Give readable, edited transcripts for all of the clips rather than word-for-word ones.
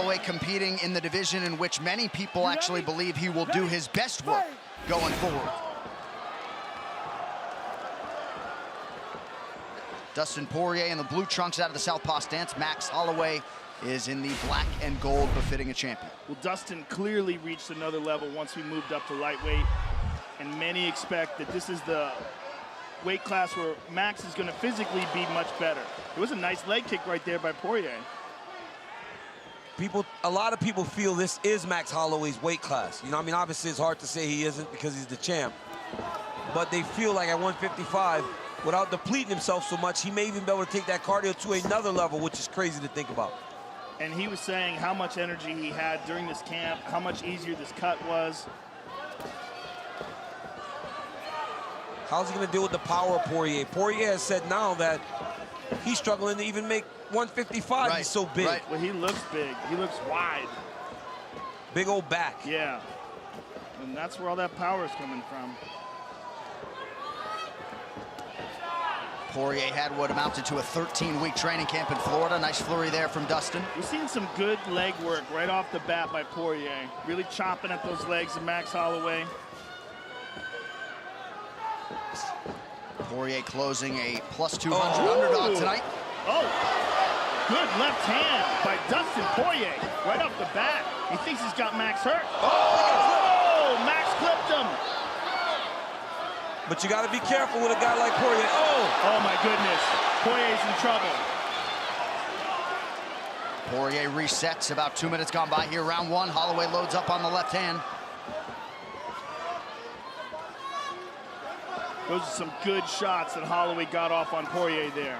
Holloway competing in the division in which many people actually believe he will do his best work going forward. Dustin Porье in the blue trunks out of the southpaw stance. Max Holloway is in the black and gold, befitting a champion. Well, Dustin clearly reached another level once we moved up to lightweight, and many expect that this is the weight class where Max is going to physically be much better. It was a nice leg kick right there by Porьe. A lot of people feel this is Max Holloway's weight class. You know, I mean, obviously it's hard to say he isn't because he's the champ, but they feel like at 155, without depleting himself so much, he may even be able to take that cardio to another level, which is crazy to think about. And he was saying how much energy he had during this camp, how much easier this cut was. How's he going to deal with the power of Porьe? Porьe has said now that he's struggling to even make 155. Right, he's so big. Right. Well, he looks big. He looks wide. Big old back. Yeah. And that's where all that power is coming from. Porьe had what amounted to a 13-week training camp in Florida. Nice flurry there from Dustin. We've seen some good leg work right off the bat by Porьe. Really chopping at those legs of Max Holloway. Porьe closing a plus 200 underdog tonight. Oh, good left hand by Dustin Porьe right off the bat. He thinks he's got Max hurt. Oh, Max clipped him. But you got to be careful with a guy like Porьe. Oh my goodness. Poirier's in trouble. Porьe resets. About 2 minutes gone by here, round one. Holloway loads up on the left hand. Those are some good shots that Holloway got off on Porьe there.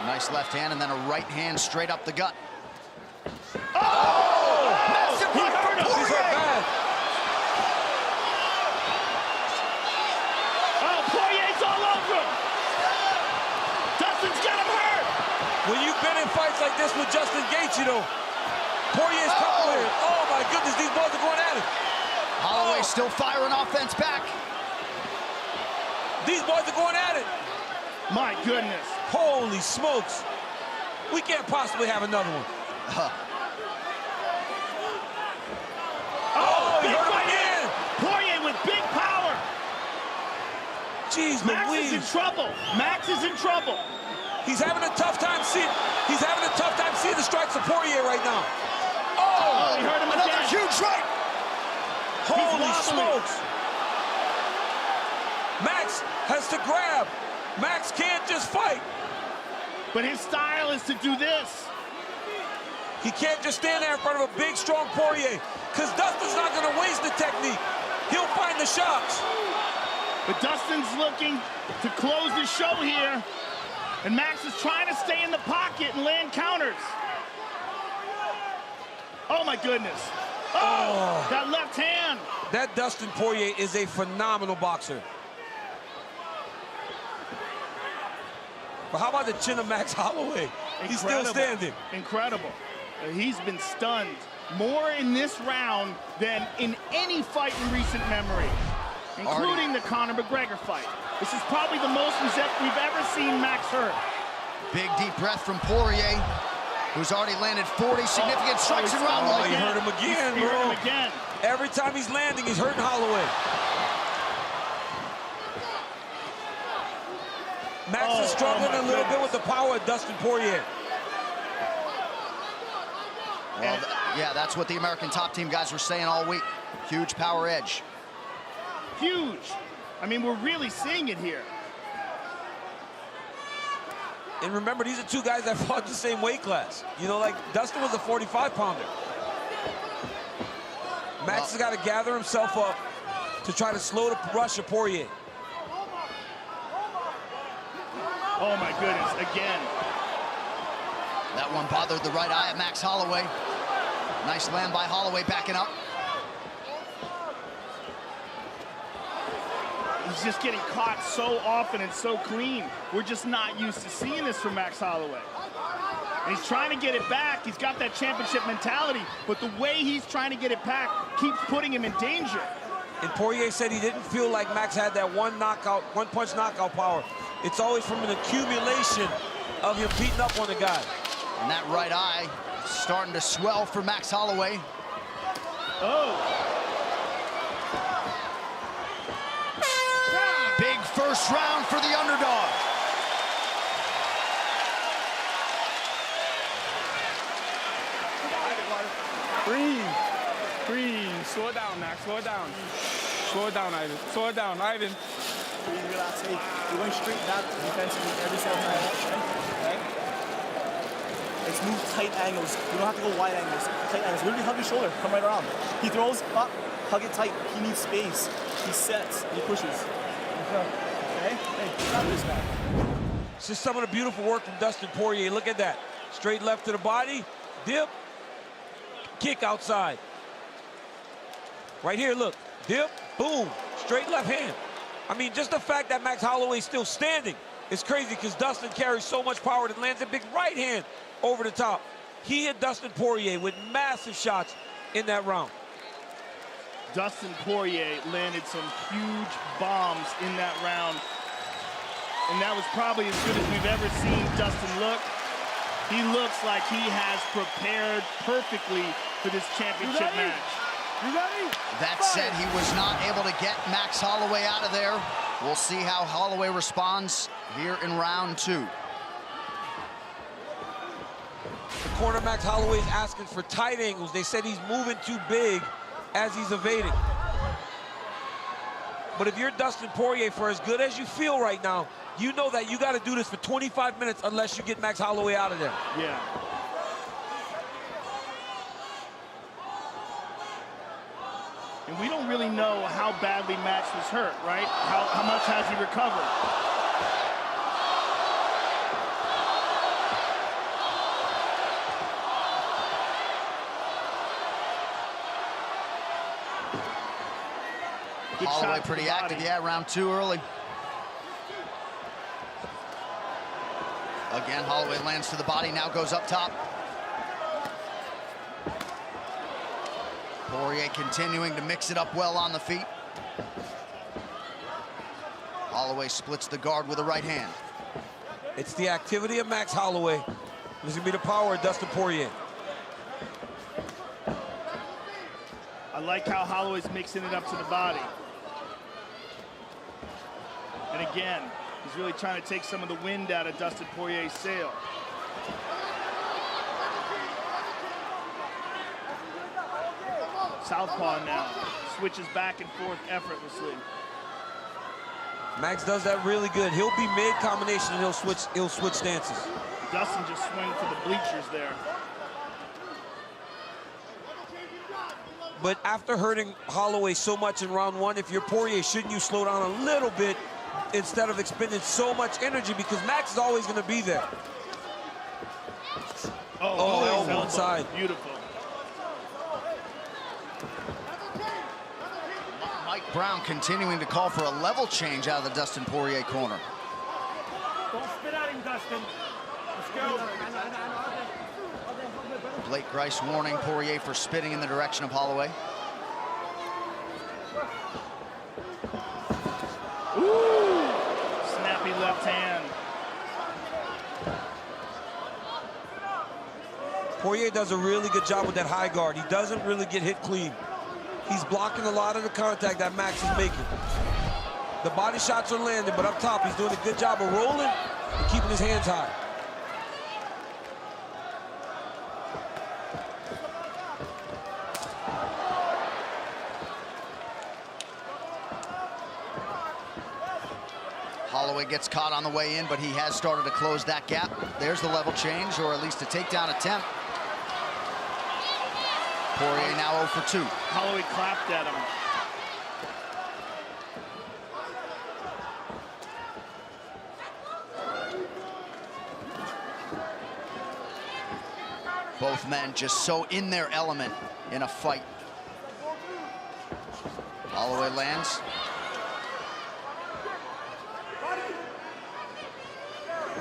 Nice left hand and then a right hand straight up the gut. Oh! Massive He right hurt him. from He's hurt Porьe! bad. Oh, Poirier's all over him. Dustin's got him hurt. When you've been in fights like this with Justin Gaethje, you know, Poirier's coming with it. Oh my goodness, these boys are going at it. Holloway still firing offense back. These boys are going at it. My goodness. Holy smokes. We can't possibly have another one. He hurt him again. Porьe with big power. Jeez, Max Louise. is in trouble. Max is in trouble. He's having a tough time seeing the strikes of Porьe right now. Oh, he hurt him Another again. huge right. Holy wobbling. smokes. Max has to grab. Max can't just fight. But his style is to do this. He can't just stand there in front of a big, strong Porьe, because Dustin's not going to waste the technique. He'll find the shots. But Dustin's looking to close the show here, and Max is trying to stay in the pocket and land counters. Oh, my goodness. Oh, that left hand. That Dustin Porьe is a phenomenal boxer. But how about the chin of Max Holloway? He's still standing. Incredible. He's been stunned more in this round than in any fight in recent memory, including the Conor McGregor fight. This is probably the most we've ever seen Max hurt. Big deep breath from Porьe, who's already landed 40 significant strikes in round one. He hurt him again, bro. He hurt him again. Every time he's landing, he's hurting Holloway. Max is struggling a little bit with the power of Dustin Porьe. Well, yeah, that's what the American Top Team guys were saying all week. Huge power edge. Huge. I mean, we're really seeing it here. And remember, these are two guys that fought the same weight class. You know, like Dustin was a 45-pounder. Max has got to gather himself up to try to slow the rush of Porьe. Oh, my goodness, again. That one bothered the right eye of Max Holloway. Nice land by Holloway, backing up. He's just getting caught so often and so clean. We're just not used to seeing this from Max Holloway. And he's trying to get it back. He's got that championship mentality, but the way he's trying to get it back keeps putting him in danger. And Porьe said he didn't feel like Max had that one-punch knockout power. It's always from an accumulation of him beating up on the guy. And that right eye starting to swell for Max Holloway. Oh. Big first round for the underdog. Breathe. Slow it down, Max. Slow it down. Slow it down, Ivan. Slow it down, Ivan. Relax. Hey, you're going straight back defensively every single time. Okay? Let's move tight angles. You don't have to go wide angles. Tight angles. Literally hug your shoulder. Come right around. He throws up. Hug it tight. He needs space. He sets. He pushes. Okay? Hey, got this guy. This is some of the beautiful work from Dustin Porье. Look at that. Straight left to the body. Dip. Kick outside. Right here, look. Dip. Boom. Straight left hand. I mean, just the fact that Max Holloway's still standing is crazy because Dustin carries so much power that lands a big right hand over the top. He hit Dustin Porье with massive shots in that round. Dustin Porьe landed some huge bombs in that round. And that was probably as good as we've ever seen Dustin look. He looks like he has prepared perfectly for this championship match. You ready? That said, he was not able to get Max Holloway out of there. We'll see how Holloway responds here in round 2. The corner Max Holloway is asking for tight angles. They said he's moving too big as he's evading. But if you're Dustin Porьe, for as good as you feel right now, you know that you got to do this for 25 minutes unless you get Max Holloway out of there. Yeah. And we don't really know how badly Max was hurt, right? How much has he recovered? Good Holloway shot pretty active, yeah, round 2 early. Again, Holloway lands to the body, now goes up top. Porьe continuing to mix it up well on the feet. Holloway splits the guard with a right hand. It's the activity of Max Holloway. This is going to be the power of Dustin Porьe. I like how Holloway's mixing it up to the body. And again, he's really trying to take some of the wind out of Dustin Porye's sail. Southpaw now, switches back and forth effortlessly. Max does that really good. He'll be mid-combination and he'll switch stances. Dustin just swung for the bleachers there. But after hurting Holloway so much in round 1, if you're Porьe, shouldn't you slow down a little bit instead of expending so much energy, because Max is always going to be there. Oh, elbow inside. Beautiful. Mike Brown continuing to call for a level change out of the Dustin Porьe corner. Don't spit at him, Dustin. Let's go. Blake Grice warning Porьe for spitting in the direction of Holloway. Ooh! Snappy left hand. Porьe does a really good job with that high guard. He doesn't really get hit clean. He's blocking a lot of the contact that Max is making. The body shots are landing, but up top, he's doing a good job of rolling and keeping his hands high. Holloway gets caught on the way in, but he has started to close that gap. There's the level change, or at least a takedown attempt. Porьe now 0 for 2. Holloway clapped at him. Both men just so in their element in a fight. Holloway lands.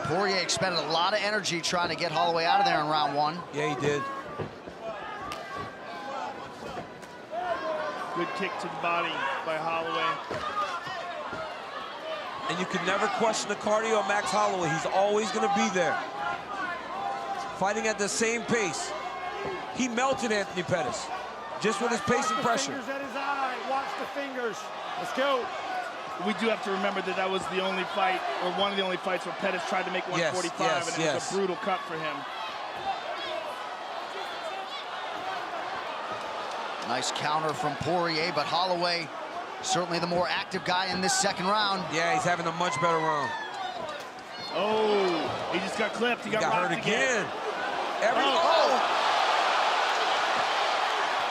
Porьe expended a lot of energy trying to get Holloway out of there in round 1. Yeah, he did. Good kick to the body by Holloway. And you can never question the cardio of Max Holloway. He's always going to be there. Fighting at the same pace. He melted Anthony Pettis just with his pace and pressure. Fingers at his eye. Watch the fingers. Let's go. We do have to remember that that was the only fight, or one of the only fights where Pettis tried to make 145, and it was a brutal cut for him. Nice counter from Porье, but Holloway certainly the more active guy in this second round. Yeah, he's having a much better round. Oh, he just got clipped. He got hurt rocked again.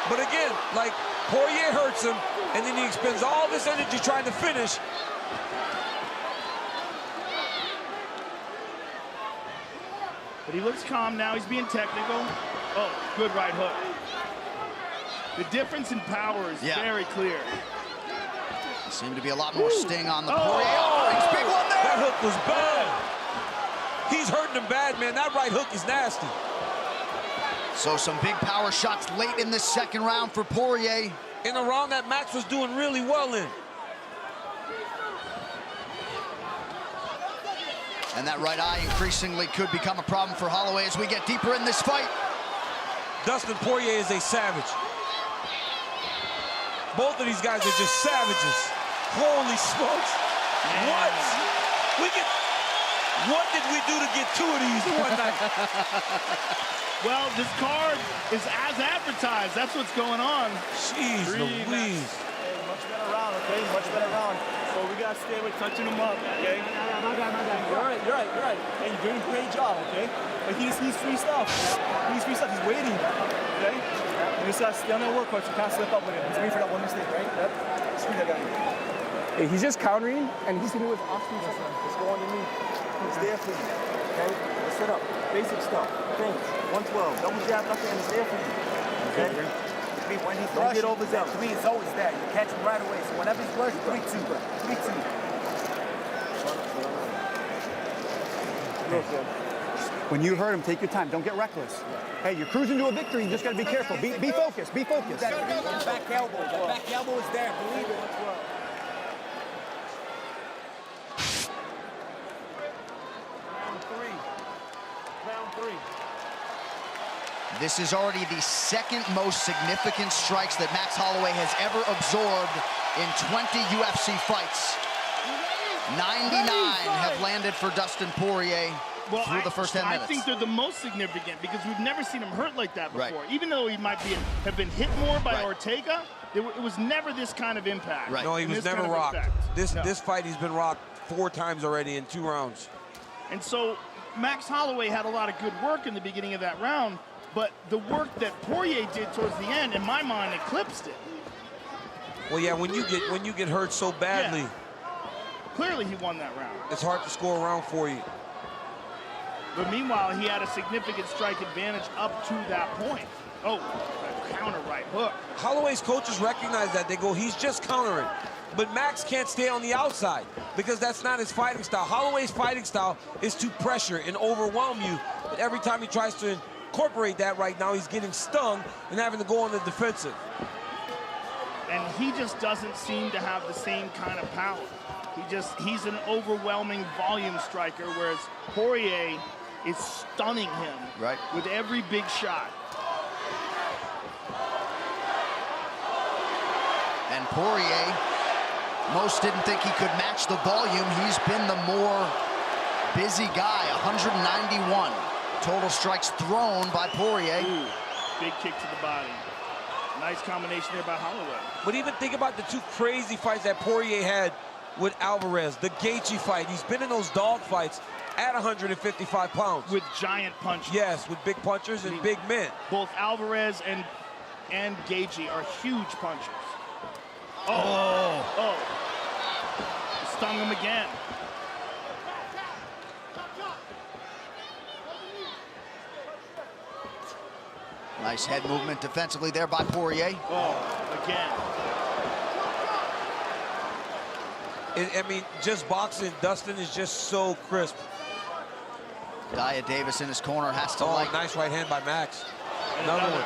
But again, like, Porьe hurts him, and then he expends all this energy trying to finish. But he looks calm now. He's being technical. Oh, good right hook. The difference in power is very clear. Seemed to be a lot more sting on the Porьe. Oh, big one there. That hook was bad. He's hurting him bad, man. That right hook is nasty. So some big power shots late in this second round for Porьe. In a round that Max was doing really well in. And that right eye increasingly could become a problem for Holloway as we get deeper in this fight. Dustin Porьe is a savage. Both of these guys are just savages. Holy smokes. What did we do to get two of these in one night? Well, this card is as advertised. That's what's going on. Jeez Louise. Hey, much better round, okay? Much better round. So we got to stay with touching him up, okay? You're right. Hey, you're doing a great job, okay? But he just needs free stuff. He's waiting, okay? You just got to stay on that work coach. You can't slip up with him. He's waiting for that one mistake, right? Yep. Screw that guy. Hey, he's just countering, and he's hitting with oxygen. Let's go underneath. He's there for you, okay? Let's set up. Basic stuff. Things. 112. Double jab, nothing, and he's there for you, okay? When he's don't get overzealous. To me, it's always that. You catch him right away. So whenever he's rushed, 3-2. 3-2. When you hurt him, take your time. Don't get reckless. Hey, you're cruising to a victory. You just got to be careful. Be focused. Be focused. That back elbow. That back elbow is there. Believe it. Round three. This is already the second most significant strikes that Max Holloway has ever absorbed in 20 UFC fights. 99 have landed for Dustin Porьe through the first 10 minutes. I think they're the most significant because we've never seen him hurt like that before. Even though he might have been hit more by Ortega, it was never this kind of impact. No, he was never rocked. This fight, he's been rocked 4 times already in 2 rounds. And so Max Holloway had a lot of good work in the beginning of that round, but the work that Porьe did towards the end, in my mind, eclipsed it. Well, yeah, when you get hurt so badly, clearly he won that round. It's hard to score a round for you. But meanwhile, he had a significant strike advantage up to that point. Oh, counter right hook. Holloway's coaches recognize that. They go, he's just countering. But Max can't stay on the outside because that's not his fighting style. Holloway's fighting style is to pressure and overwhelm you. But every time he tries to incorporate that right now, he's getting stung and having to go on the defensive. And he just doesn't seem to have the same kind of power. He's an overwhelming volume striker, whereas Porьe is stunning him with every big shot. And Porьe, most didn't think he could match the volume. He's been the more busy guy, 191 total strikes thrown by Porьe. Ooh, big kick to the body. Nice combination there by Holloway. But even think about the 2 crazy fights that Porьe had with Alvarez, the Gaethje fight. He's been in those dog fights at 155 pounds. With giant punches. Yes, with big punchers and big men. Both Alvarez and Gaethje are huge punchers. Stung him again. Nice head movement defensively there by Porьe. Again. I mean, just boxing, Dustin is just so crisp. Daya Davis in his corner has to nice right hand by Max. Another one.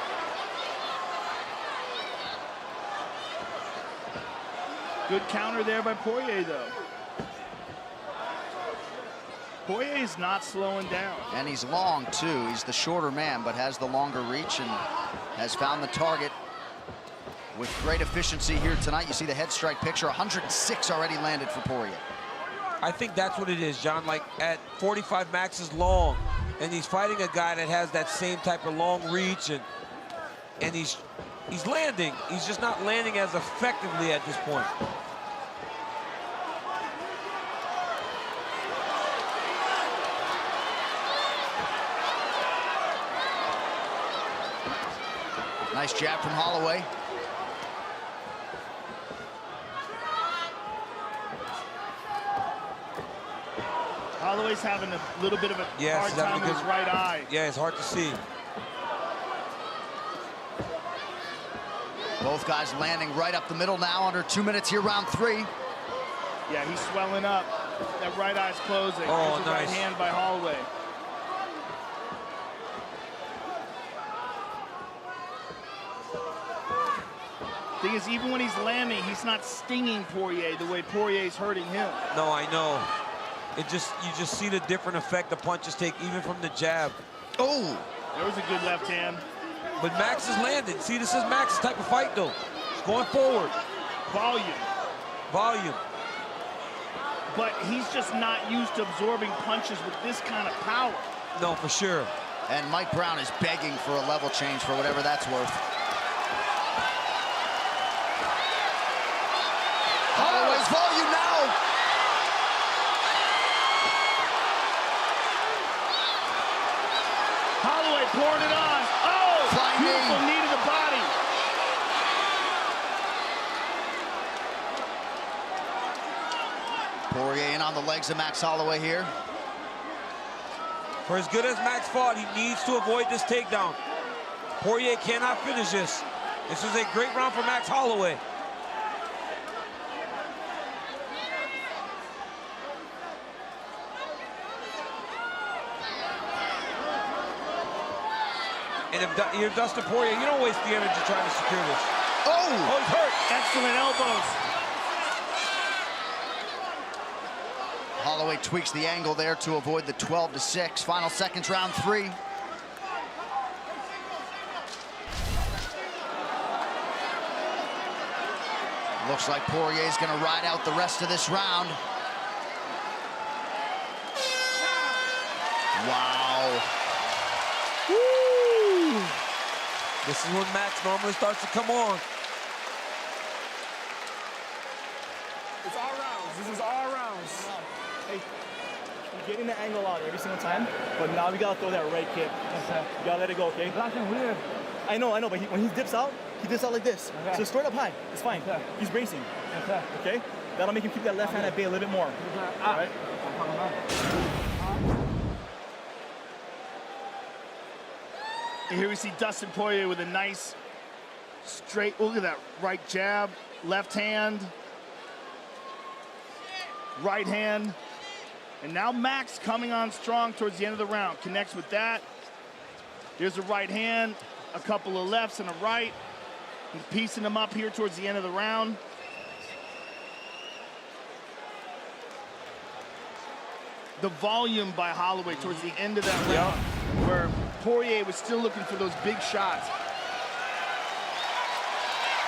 Good counter there by Porьe, though. Porьe is not slowing down. And he's long, too. He's the shorter man, but has the longer reach and has found the target with great efficiency here tonight. You see the head strike picture, 106 already landed for Porьe. I think that's what it is, John. Like, at 45, Max is long, and he's fighting a guy that has that same type of long reach, and he's landing. He's just not landing as effectively at this point. Nice jab from Holloway. Holloway's having a little bit of a hard he's time with his right eye. Yeah, it's hard to see. Both guys landing right up the middle now, under 2 minutes here, round 3. Yeah, he's swelling up. That right eye's closing. Oh, There's a nice. right hand by Holloway. Thing is, even when he's landing, he's not stinging Porьe the way Poirier's hurting him. No, I know. You just see the different effect the punches take, even from the jab. Oh! There was a good left hand. But Max is landing. See, this is Max's type of fight, though. He's going forward. Volume. Volume. But he's just not used to absorbing punches with this kind of power. No, for sure. And Mike Brown is begging for a level change for whatever that's worth. Holloway's volume now! Holloway pouring it on. Oh! Flying Beautiful knee. knee to the body. Porьe in on the legs of Max Holloway here. For as good as Max fought, he needs to avoid this takedown. Porьe cannot finish this. This was a great round for Max Holloway. And if you're Dustin Porьe, you don't waste the energy trying to secure this. Oh! Oh, he's hurt. Excellent elbows. Holloway tweaks the angle there to avoid the 12-6. Final seconds, round 3. Looks like Poirier's gonna ride out the rest of this round. Wow. Woo! This is when Max normally starts to come on. It's all rounds. This is all rounds. Hey, you're getting the angle out every single time, but now we gotta throw that right kick. Okay. You gotta let it go, okay? Weird. I know, but when he dips out like this. Okay. So straight up high, it's fine. Okay. He's bracing. Okay? That'll make him keep that left hand at bay a little bit more. All right? And here we see Dustin Porье with a nice straight, look at that, right jab, left hand, right hand. And now Max coming on strong towards the end of the round. Connects with that. Here's a right hand, a couple of lefts and a right. He's piecing them up here towards the end of the round. The volume by Holloway towards the end of that round, where Porьe was still looking for those big shots.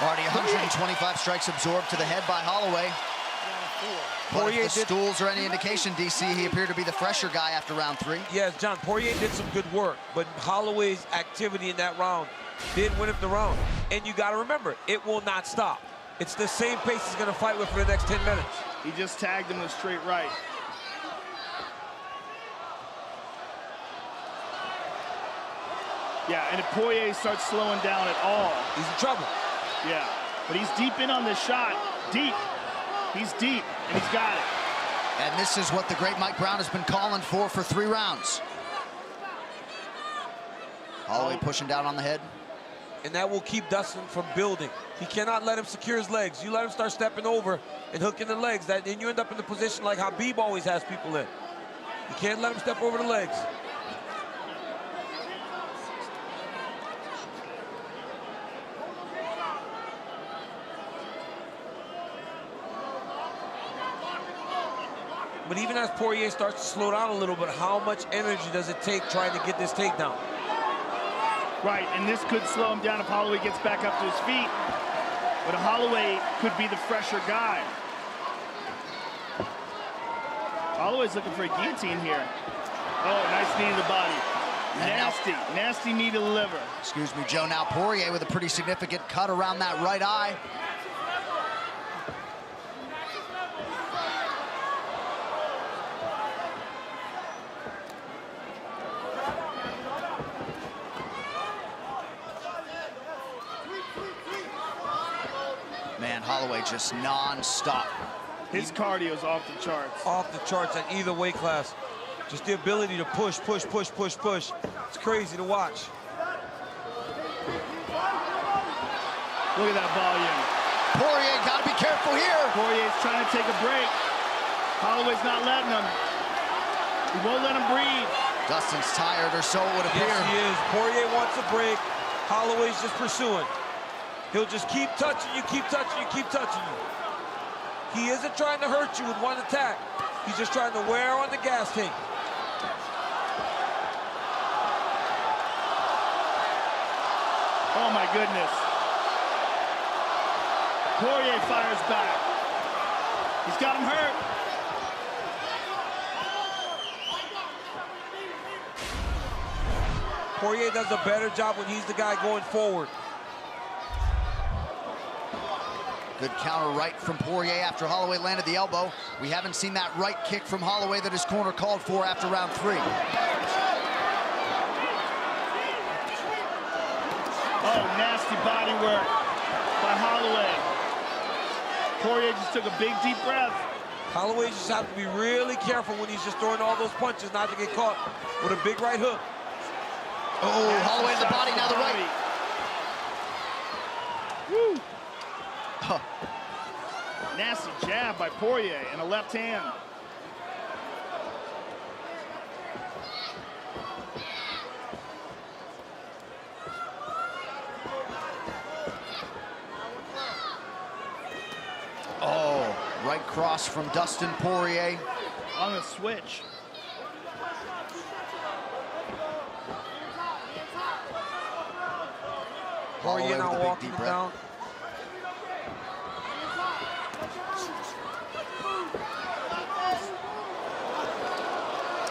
Already 125 strikes absorbed to the head by Holloway. But if the stools are any indication, DC, he appeared to be the fresher guy after round 3. Yes, John, Porьe did some good work, but Holloway's activity in that round did win him the round. And you got to remember, it will not stop. It's the same pace he's going to fight with for the next 10 minutes. He just tagged him with straight right. Yeah, and if Porьe starts slowing down at all, he's in trouble. Yeah, but he's deep in on this shot. Deep. He's deep, and he's got it. And this is what the great Mike Brown has been calling for 3 rounds. Holloway pushing down on the head. And that will keep Dustin from building. He cannot let him secure his legs. You let him start stepping over and hooking the legs, then you end up in the position like Habib always has people in. You can't let him step over the legs. But even as Porьe starts to slow down a little bit, how much energy does it take trying to get this takedown? Right, and this could slow him down if Holloway gets back up to his feet. But Holloway could be the fresher guy. Holloway's looking for a guillotine here. Oh, nice knee to the body. Nasty knee to the liver. Excuse me, Joe. Now Porьe with a pretty significant cut around that right eye. Man, Holloway just non-stop. His cardio's off the charts. Off the charts at either weight class. Just the ability to push. It's crazy to watch. Look at that volume. Porьe got to be careful here. Poirier's trying to take a break. Holloway's not letting him. He won't let him breathe. Dustin's tired, or so it would appear. Yes, he is. Porьe wants a break. Holloway's just pursuing. He'll just keep touching you, keep touching you. He isn't trying to hurt you with one attack. He's just trying to wear on the gas tank. Oh my goodness. Porьe fires back. He's got him hurt. Porьe does a better job when he's the guy going forward. Good counter right from Porьe after Holloway landed the elbow. We haven't seen that right kick from Holloway that his corner called for after round 3. Oh, nasty body work by Holloway. Porьe just took a big, deep breath. Holloway just has to be really careful when he's just throwing all those punches not to get caught with a big right hook. Oh, Holloway to the body, now the right. Woo. Huh. Nasty jab by Porьe and a left hand. Oh, right cross from Dustin Porьe. On the switch. Porьe now walking down.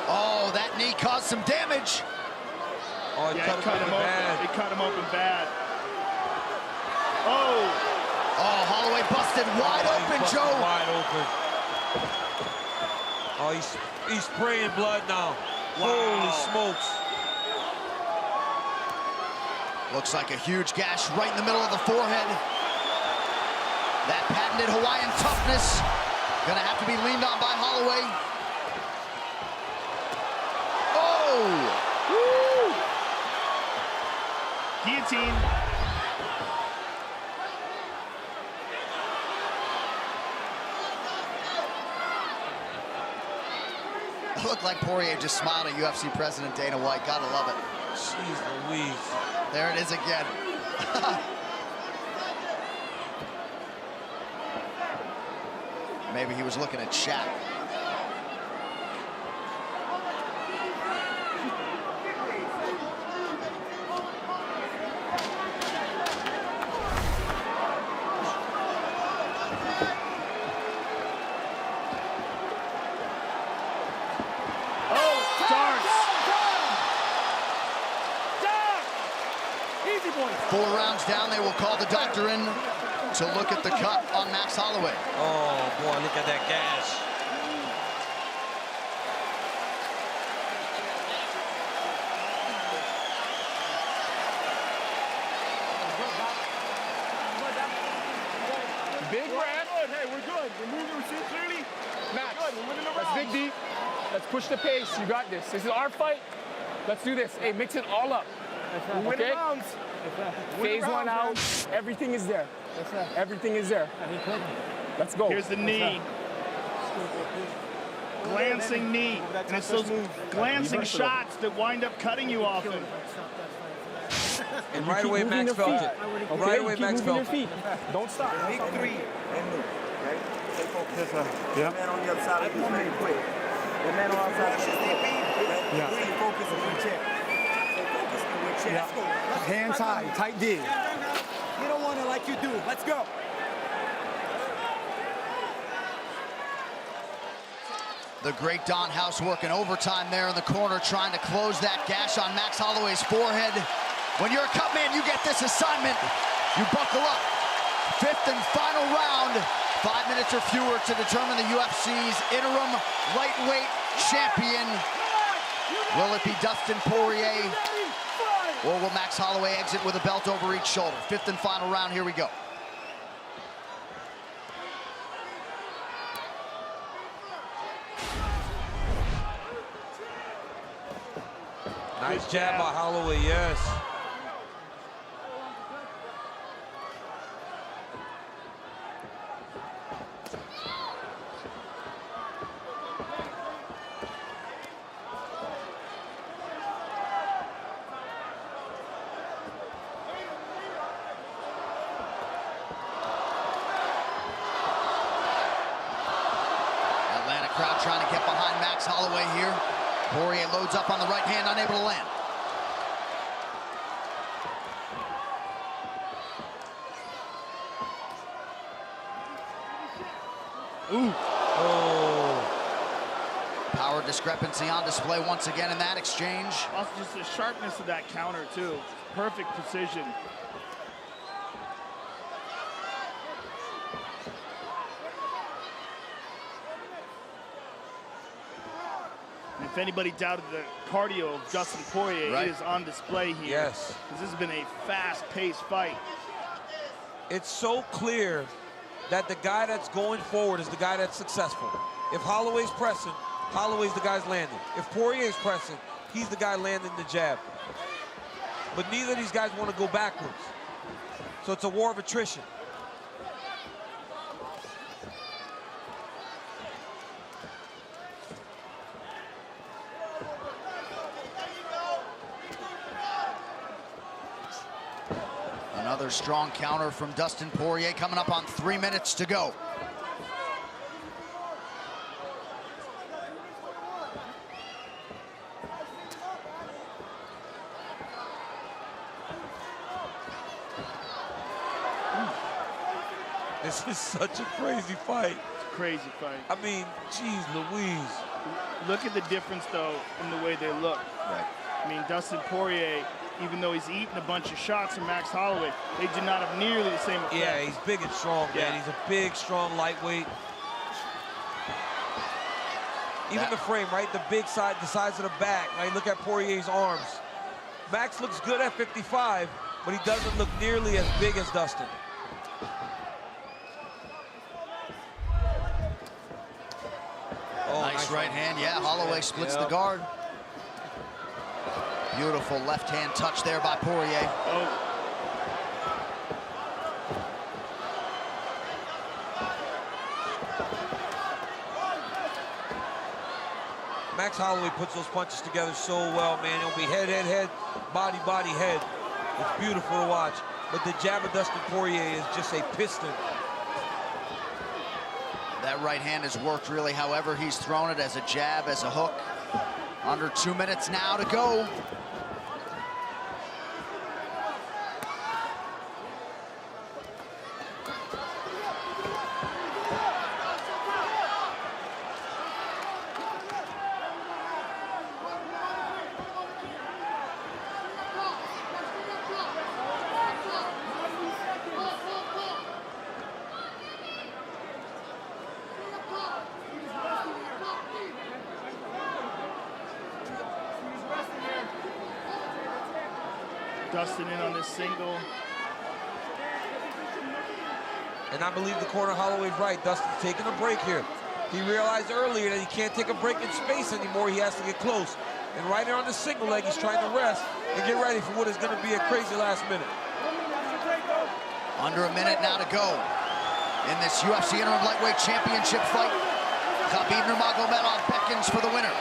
Oh, that knee caused some damage. Oh, he cut him open bad. He cut him open bad. Oh. Oh, Holloway busted wide open, Joe. Wide open. Oh, he's spraying blood now. Wow. Holy smokes. Looks like a huge gash right in the middle of the forehead. That patented Hawaiian toughness gonna have to be leaned on by Holloway. Woo! Guillotine. It looked like Porьe just smiled at UFC President Dana White. Gotta love it. Jeez Louise. There it is again. Maybe he was looking at Shaq. Easy boy. 4 rounds down, they will call the doctor in to look at the cut on Max Holloway. Oh, boy, look at that gash. Big breath. Hey, we're good. We're moving. We see it clearly. Max, we're winning the round. Let's dig deep. Let's push the pace. You got this. This is our fight. Let's do this. Hey, mix it all up. We're winning rounds. Phase 1 out. Everything is there. Everything is there. Let's go. Here's the knee. Glancing knee. And it's those glancing shots that wind up cutting you often. And right away, Max felt it. Okay, Right away, keep Max moving your felt it. feet. Don't stop. Make 3 and move. Okay? focused. Yeah. Man on the other side, he's very quick. The man on the outside, Yeah. stay focused and win check. Stay focused and win check. Let's go. Hands high, tight D. You don't want it like you do. Let's go. The great Don House working overtime there in the corner, trying to close that gash on Max Holloway's forehead. When you're a cut man, you get this assignment. You buckle up. Fifth and final round. 5 minutes or fewer to determine the UFC's interim lightweight champion. Will it be Dustin Porье, or will Max Holloway exit with a belt over each shoulder? Fifth and final round, here we go. Nice jab by Holloway, yes. Atlanta crowd trying to get behind Max Holloway here. Porьe loads up on the right hand, unable to land. Ooh. Oh. Power discrepancy on display once again in that exchange. Also just the sharpness of that counter too. Perfect precision. And if anybody doubted the cardio of Dustin Porьe, Right. it is on display here. Yes. Because this has been a fast-paced fight. It's so clear that the guy that's going forward is the guy that's successful. If Holloway's pressing, Holloway's the guy's landing. If Porye's pressing, he's the guy landing the jab. But neither of these guys want to go backwards. So it's a war of attrition. Another strong counter from Dustin Porьe coming up on 3 minutes to go. This is such a crazy fight. It's a crazy fight. I mean, geez Louise. Look at the difference, though, in the way they look. Right. I mean, Dustin Porьe, even though he's eaten a bunch of shots from Max Holloway, they do not have nearly the same effect. Yeah, he's big and strong, man. Yeah. He's a big, strong lightweight. Even the frame, right? The big side, the size of the back, right? Look at Poirier's arms. Max looks good at 55, but he doesn't look nearly as big as Dustin. Oh, nice right hand. Yeah, Holloway splits the Yep. guard. Beautiful left hand touch there by Porьe. Oh. Max Holloway puts those punches together so well, man. It'll be head, head, head, body, body, head. It's beautiful to watch. But the jab of Dustin Porьe is just a piston. That right hand has worked really however he's thrown it, as a jab, as a hook. Under 2 minutes now to go. Dustin in on this single. And I believe the corner Holloway's right. Dustin's taking a break here. He realized earlier that he can't take a break in space anymore. He has to get close. And right there on the single leg, he's trying to rest and get ready for what is going to be a crazy last minute. Under a minute now to go in this UFC Interim Lightweight Championship fight. Khabib Nurmagomedov beckons for the winner.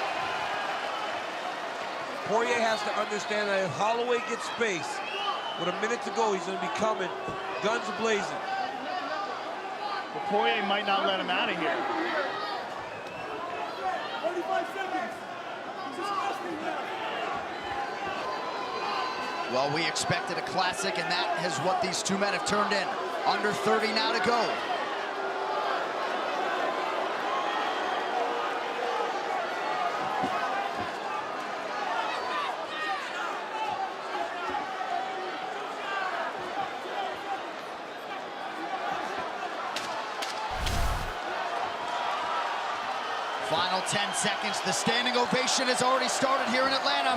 Porьe has to understand that if Holloway gets space, with a minute to go, he's going to be coming, guns blazing. But Porьe might not let him out of here. 45 seconds. Just resting now. Well, we expected a classic, and that is what these two men have turned in. Under 30 now to go. Final 10 seconds. The standing ovation has already started here in Atlanta.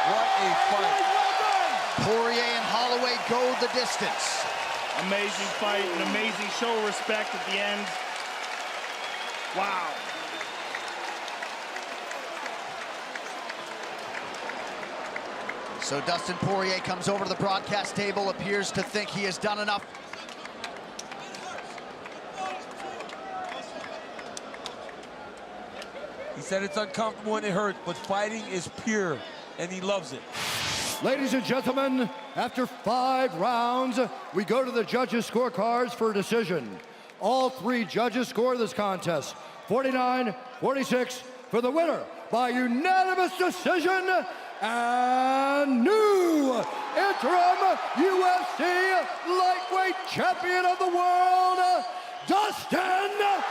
What a fight. Porьe and Holloway go the distance. Amazing fight, an amazing show of respect at the end. Wow. So Dustin Porьe comes over to the broadcast table, appears to think he has done enough. He said it's uncomfortable and it hurts, but fighting is pure, and he loves it. Ladies and gentlemen, after 5 rounds, we go to the judges' scorecards for a decision. All 3 judges score this contest 49-46 for the winner by unanimous decision and new interim UFC lightweight champion of the world, Dastин